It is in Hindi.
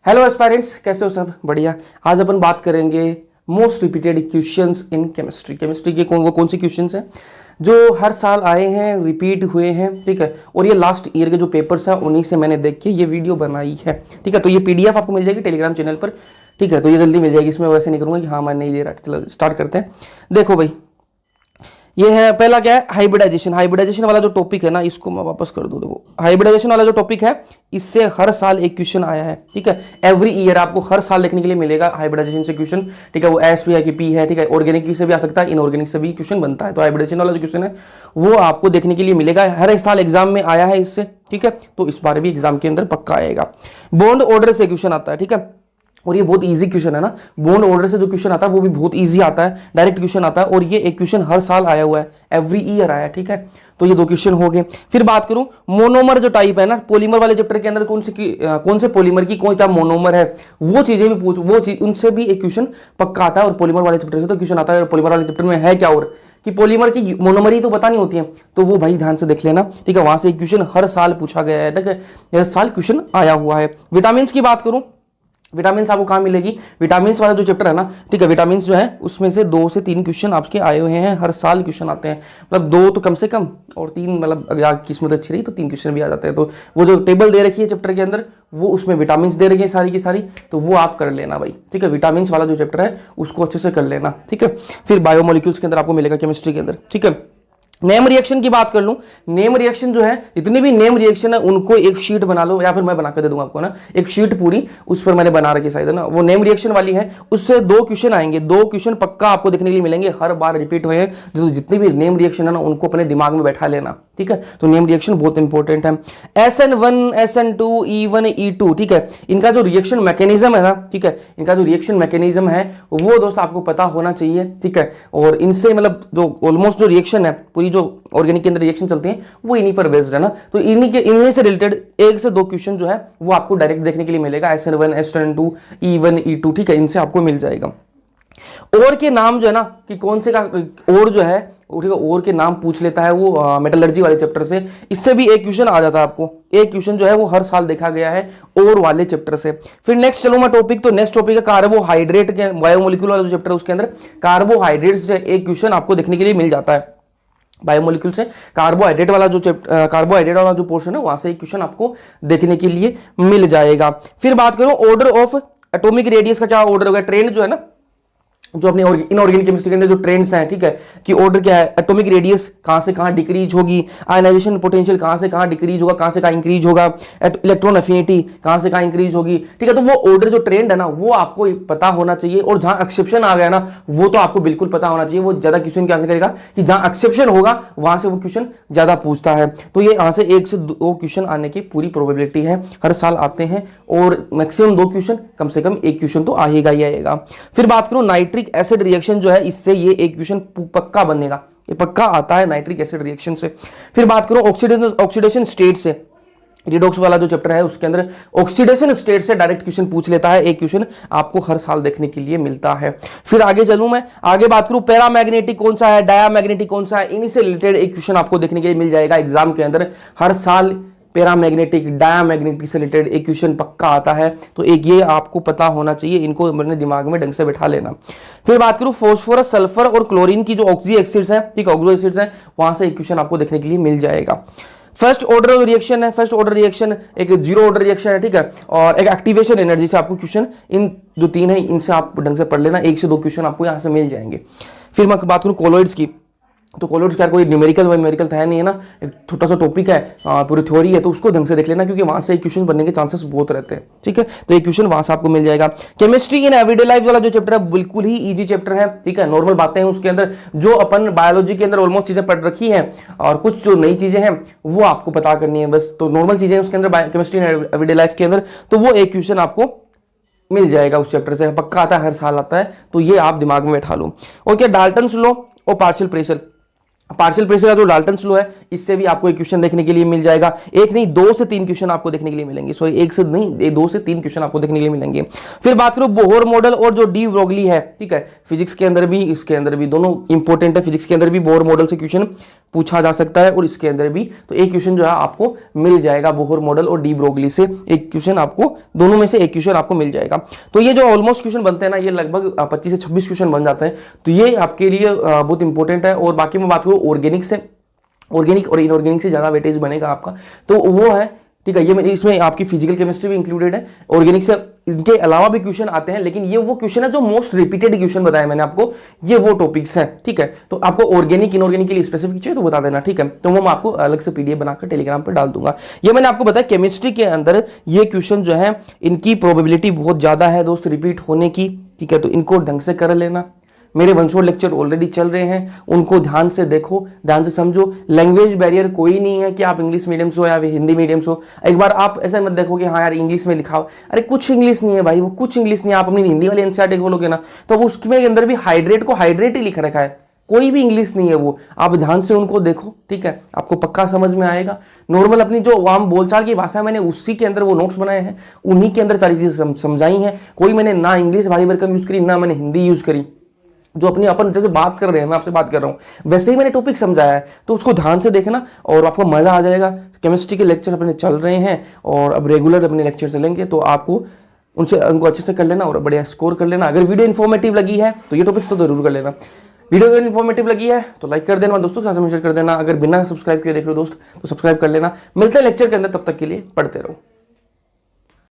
हेलो एस्पायरेंट्स, कैसे हो सब? बढ़िया। आज अपन बात करेंगे most repeated questions in chemistry. Chemistry के कौन से क्वेश्चंस हैं जो हर साल आए हैं, रिपीट हुए हैं, ठीक है। और ये लास्ट ईयर के जो पेपर्स हैं उन्हीं से मैंने देख के ये वीडियो बनाई है, ठीक है। तो ये पीडीएफ आपको मिल जाएगी टेलीग्राम चैनल पर, ठीक है। तो ये जल्दी मिल जाएगी, इसमें वैसे नहीं करूँगा कि हाँ मैं नहीं दे रहा। चलो स्टार्ट करते हैं। देखो भाई, ये है पहला, क्या है? हाइब्रिडाइजेशन। हाइब्रिडाइजेशन वाला जो टॉपिक है ना, इसको मैं वापस कर दूं। देखो, हाइब्रिडाइजेशन वाला जो टॉपिक है, इससे हर साल एक क्वेश्चन आया है, ठीक है। एवरी ईयर आपको हर साल देखने के लिए मिलेगा हाइब्रिडाइजेशन से क्वेश्चन, ठीक है। वो एस भी है कि पी है, ठीक है। ऑर्गेनिक से भी आ सकता है, इनऑर्गेनिक से भी क्वेश्चन बनता है। तो हाइब्रिडाइजेशन वाला जो क्वेश्चन है वो आपको देखने के लिए मिलेगा, हर साल एग्जाम में आया है इससे, ठीक है। तो इस बार भी एग्जाम के अंदर पक्का आएगा। बॉन्ड ऑर्डर से क्वेश्चन आता है, ठीक है। और ये बहुत इजी क्वेश्चन है ना, बॉन्ड ऑर्डर से जो क्वेश्चन आता है वो भी बहुत इजी आता है, डायरेक्ट क्वेश्चन आता है। और ये एक क्वेश्चन हर साल आया हुआ है, एवरी ईयर आया है, ठीक है। तो ये दो क्वेश्चन हो गए। फिर बात करूं मोनोमर जो टाइप है ना, पॉलीमर वाले चैप्टर के अंदर कौन से पॉलीमर की कौन सा मोनोमर है, वो चीजें भी पूछ, वो चीज उनसे भी एक क्वेश्चन पक्का आता है। और पॉलीमर वाले चैप्टर से तो क्वेश्चन आता है, और पॉलीमर वाले चैप्टर में है क्या और कि पॉलीमर की मोनोमर ही तो पता नहीं होती है, तो वो भाई ध्यान से देख लेना, ठीक है। वहां से एक क्वेश्चन हर साल पूछा गया है, ठीक है। हर साल क्वेश्चन आया हुआ है। विटामिन की बात करूं, विटामिन आपको कहाँ मिलेगी? विटामिन वाला जो चैप्टर है ना, ठीक है, विटामिन जो है उसमें से 2 से 3 क्वेश्चन आपके आए हुए हैं, हर साल क्वेश्चन आते हैं। मतलब 2 तो कम से कम, और 3 मतलब अगर किस्मत अच्छी रही तो 3 क्वेश्चन भी आ जाते हैं। तो वो जो टेबल दे रखी है चैप्टर के अंदर, वो उसमें विटामिन दे रखी है सारी की सारी, तो वो आप कर लेना भाई, ठीक है। विटामिन वाला जो चैप्टर है उसको अच्छे से कर लेना, ठीक है। फिर बायोमोलिक्यूल्स के अंदर आपको मिलेगा, केमिस्ट्री के अंदर, ठीक है। नेम रिएक्शन की बात कर लूं, नेम रिएक्शन जो है, जितने भी नेम रिएक्शन है उनको एक शीट बना लो, या फिर मैं बना कर दे दूंगा आपको ना, एक शीट पूरी, उस पर मैंने बना रखी शायद ना, वो नेम रिएक्शन वाली है। उससे 2 क्वेश्चन आएंगे, 2 क्वेश्चन पक्का आपको देखने के लिए मिलेंगे, हर बार रिपीट हुए हैं। जो जितनी भी नेम रिएक्शन है ना, उनको अपने दिमाग में बैठा लेना, ठीक है। तो नेम रिएक्शन बहुत इंपॉर्टेंट है। SN1, SN2, E1, E2, ठीक है। इनका जो रिएक्शन मैकेनिज्म है ना, ठीक है, इनका जो रिएक्शन मैकेनिज्म है वो दोस्त आपको पता होना चाहिए, ठीक है। और इनसे मतलब जो ऑलमोस्ट जो रिएक्शन है, पूरी जो ऑर्गेनिक के अंदर रिएक्शन चलते हैं वो इन्हीं पर बेस्ड है ना। तो इन्हीं से रिलेटेड 1 से 2 क्वेश्चन जो है वो आपको डायरेक्ट देखने के लिए मिलेगा। SN1, SN2, E1, E2, ठीक है, इनसे आपको मिल जाएगा। और के नाम जो है ना, कि कौन से का और जो है, ठीक है, और के नाम पूछ लेता है वो मेटलर्जी वाले चैप्टर से, इससे भी एक क्वेश्चन आ जाता है आपको। एक क्वेश्चन जो है वो हर साल देखा गया है और वाले चैप्टर से। फिर नेक्स्ट चलूं मैं टॉपिक, तो नेक्स्ट टॉपिक है कार्बोहाइड्रेट के, बायोमोलिक्यूल वाला जो चैप्टर है उसके अंदर कार्बोहाइड्रेट से एक क्वेश्चन आपको देखने के लिए मिल जाता है। बायोमोलिक्यूल से कार्बोहाइड्रेट वाला जो कार्बोहाइड्रेट वाला जो पोर्शन है वहां से एक क्वेश्चन आपको देखने के लिए मिल जाएगा। फिर बात करो ऑर्डर ऑफ एटॉमिक रेडियस का, क्या ऑर्डर होगा? ट्रेंड जो है ना, जो अपने इनऑर्गेनिक केमिस्ट्री के अंदर जो ट्रेंड्स हैं, ठीक है, कि ऑर्डर क्या है, एटॉमिक रेडियस कहां से कहां डिक्रीज होगी, आयनाइजेशन पोटेंशियल कहां से कहां डिक्रीज होगा, कहां से कहां इंक्रीज होगा, इलेक्ट्रॉन एफिनिटी कहां से कहां इंक्रीज होगी, ठीक है। तो वो ऑर्डर जो ट्रेंड है ना वो आपको पता होना चाहिए। और जहां एक्सेप्शन आ गया ना, वो तो आपको बिल्कुल पता होना चाहिए। वो ज्यादा क्वेश्चन क्या करेगा कि जहां एक्सेप्शन होगा वहां से वो क्वेश्चन ज्यादा पूछता है। तो ये यहां से 1 से 2 क्वेश्चन आने की पूरी प्रोबेबिलिटी है, हर साल आते हैं। और मैक्सिमम 2 क्वेश्चन, कम से कम 1 क्वेश्चन तो आएगा ही आएगा। फिर बात करूं नाइट्रिक एसिड रिएक्शन जो है, इससे ये एक क्वेश्चन पक्का बनेगा, ये पक्का आता है नाइट्रिक एसिड रिएक्शन से। फिर बात करो ऑक्सीडेशन स्टेट से, रिडॉक्स वाला जो चैप्टर है उसके अंदर ऑक्सीडेशन स्टेट से डायरेक्ट क्वेश्चन पूछ लेता है, एक क्वेश्चन आपको हर साल देखने के लिए मिलता है। फिर आगे चलूं मैं, आगे बात करूं पैरामैग्नेटिक कौन सा है, डायामैग्नेटिक कौन सा है, इन्हीं से रिलेटेड एक क्वेश्चन आपको देखने के लिए मिल जाएगा एग्जाम के अंदर। हर साल पैरामैग्नेटिक, डायामैग्नेटिक से रिलेटेड एक क्वेश्चन पक्का आता है। तो एक ये आपको पता होना चाहिए, इनको अपने दिमाग में ढंग से बैठा लेना। फिर बात करूं फॉस्फोरस, सल्फर और क्लोरीन की जो ऑक्सी एसिड्स हैं, ठीक है, ऑक्सो एसिड्स हैं, वहां से एक क्वेश्चन आपको देखने के लिए मिल जाएगा। फर्स्ट ऑर्डर रिएक्शन है, फर्स्ट ऑर्डर रिएक्शन एक जीरो ऑर्डर रिएक्शन है, ठीक है, और एक एक्टिवेशन एनर्जी से आपको क्वेश्चन, इन जो 3 है इनसे आप ढंग से पढ़ लेना, 1 से 2 क्वेश्चन आपको यहां से मिल जाएंगे। फिर मैं बात करूं कोलोइड्स की, तो कोलोइड्स क्या कोई न्यूमेरिकल तो है नहीं है ना, एक छोटा सा टॉपिक है, पूरी थ्योरी है, तो उसको ढंग से देख लेना, क्योंकि वहां से एक क्वेश्चन बनने के चांसेस बहुत रहते हैं, ठीक है। तो एक क्वेश्चन वहां से आपको मिल जाएगा। केमिस्ट्री इन एवरीडे लाइफ वाला जो चैप्टर है बिल्कुल ही इजी चैप्टर है, ठीक है, नॉर्मल बातें हैं उसके अंदर, जो अपन बायोलॉजी के अंदर ऑलमोस्ट चीजें पढ़ रखी हैं, और कुछ जो नई चीजें हैं वो आपको पता करनी है बस। तो नॉर्मल चीजें उसके अंदर केमिस्ट्री इन एवरीडे लाइफ के अंदर, तो वो एक क्वेश्चन आपको मिल जाएगा उस चैप्टर से, पक्का आता है, हर साल आता है। तो ये आप दिमाग में बैठा लो। ओके, डाल्टन्स लॉ और पार्शियल प्रेशर, पार्शियल प्रेशर का जो डाल्टन्स लॉ है, इससे भी आपको एक क्वेश्चन देखने के लिए मिल जाएगा। एक नहीं, 2 से 3 क्वेश्चन आपको देखने के लिए मिलेंगे। सॉरी, एक से नहीं, 2 से 3 क्वेश्चन आपको देखने के लिए मिलेंगे। फिर बात करो बोहर मॉडल और जो डी ब्रोगली है, ठीक है, फिजिक्स के अंदर भी इसके अंदर भी दोनों इंपॉर्टेंट है। फिजिक्स के अंदर भी बोहर मॉडल से क्वेश्चन पूछा जा सकता है और इसके अंदर भी। तो एक क्वेश्चन जो है आपको मिल जाएगा बोहर मॉडल और डी ब्रोगली से, एक क्वेश्चन आपको, दोनों में से एक क्वेश्चन आपको मिल जाएगा। तो ये जो ऑलमोस्ट क्वेश्चन बनते हैं ना, ये लगभग 25 से 26 क्वेश्चन बन जाते हैं। तो ये आपके लिए बहुत इंपॉर्टेंट है। और बाकी मैं बात करूँ ऑर्गेनिक से, ऑर्गेनिक और इनऑर्गेनिक से ज्यादा वेटेज बनेगा आपका, तो वो है, ठीक है। ये इसमें आपकी फिजिकल केमिस्ट्री भी इंक्लूडेड है। ऑर्गेनिक से इनके अलावा भी क्वेश्चन आते हैं, लेकिन ये वो क्वेश्चन है जो मोस्ट रिपीटेड क्वेश्चन बताया मैंने आपको, ये वो टॉपिक्स हैं, ठीक है। तो आपको ऑर्गेनिक इनऑर्गेनिक के लिए स्पेसिफिक चाहिए तो बता देना, ठीक है। तो वो मैं आपको अलग से पीडीएफ बनाकर टेलीग्राम पर डाल दूंगा। ये मैंने आपको बताया केमिस्ट्री के अंदर ये क्वेश्चन जो है, इनकी प्रोबेबिलिटी बहुत ज्यादा है दोस्त रिपीट होने की, ठीक है। तो इनको ढंग से कर लेना। मेरे वंशोर लेक्चर ऑलरेडी चल रहे हैं, उनको ध्यान से देखो, ध्यान से समझो। लैंग्वेज बैरियर कोई नहीं है कि आप इंग्लिश मीडियम से हो या हिंदी मीडियम से हो। एक बार आप ऐसे मत देखो कि हाँ यार इंग्लिश में लिखा हो, अरे कुछ इंग्लिश नहीं है भाई, वो कुछ इंग्लिश नहीं है। आप अपनी हिंदी वाली एनसीईआरटी बोलोगे ना, तो उसमें अंदर भी हाइड्रेट को हाइड्रेट ही लिख रखा है, कोई भी इंग्लिश नहीं है वो। आप ध्यान से उनको देखो, ठीक है, आपको पक्का समझ में आएगा। नॉर्मल अपनी जो आम बोलचाल की भाषा है, मैंने उसी के अंदर वो नोट्स बनाए हैं, उन्हीं के अंदर सारी चीजें समझाई हैं। कोई मैंने ना इंग्लिश भारी भरकम यूज करी, ना मैंने हिंदी यूज करी। जो अपनी अपन जैसे बात कर रहे हैं, मैं आपसे बात कर रहा हूं, वैसे ही मैंने टॉपिक समझाया है। तो उसको ध्यान से देखना और आपको मजा आ जाएगा। केमिस्ट्री के लेक्चर अपने चल रहे हैं और अब रेगुलर अपने लेक्चर चलेंगे, तो आपको उनको अच्छे से कर लेना और बढ़िया स्कोर कर लेना। अगर वीडियो इन्फॉर्मेटिव लगी है तो ये टॉपिक्स तो जरूर कर लेना। वीडियो अगर इन्फॉर्मेटिव लगी है तो लाइक कर देना, दोस्तों के साथ शेयर कर देना। अगर बिना सब्सक्राइब किए देख रहे हो दोस्त तो सब्सक्राइब कर लेना। मिलते हैं लेक्चर के अंदर, तब तक के लिए पढ़ते रहो।